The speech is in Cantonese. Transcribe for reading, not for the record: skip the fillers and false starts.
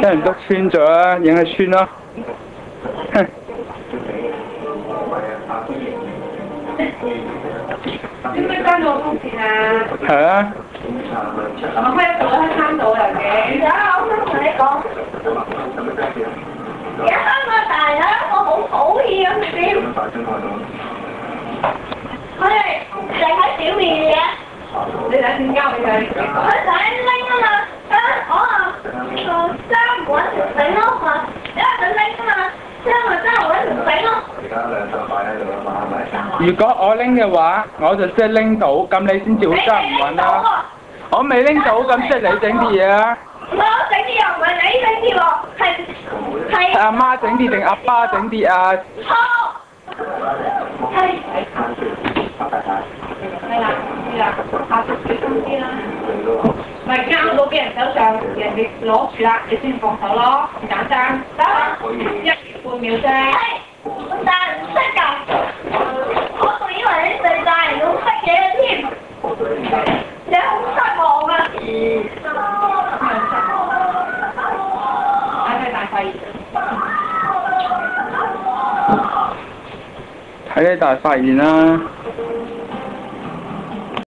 俾人篤穿咗啦，影下穿咯。哼。點解關咗我風扇啊？係啊。我開一部喺餐度嚟嘅。而家我想同你講，而家香港大人我好討厭咁點？佢哋成個小面嘅。你睇先交俾佢。佢想拎啊嘛，我話將揾條繩咯，話因為佢拎啊嘛，將我揾條繩咯。如果我拎嘅話，我就即係拎到，咁你先至會爭唔揾啦。我未拎到，咁即係你整啲嘢啊？唔係我整啲又唔係你整啲喎，係阿媽整啲定阿爸整啲啊？錯，係。係啦，係啦，下次小心啲啦。咪啱到俾人手上，人哋攞住啦，你先放手咯，簡單。得1半秒啫。但係唔識㗎，我仲以為你哋大人要識嘢嘅添，你好失望啊！睇佢大發現。睇你大發現啦〜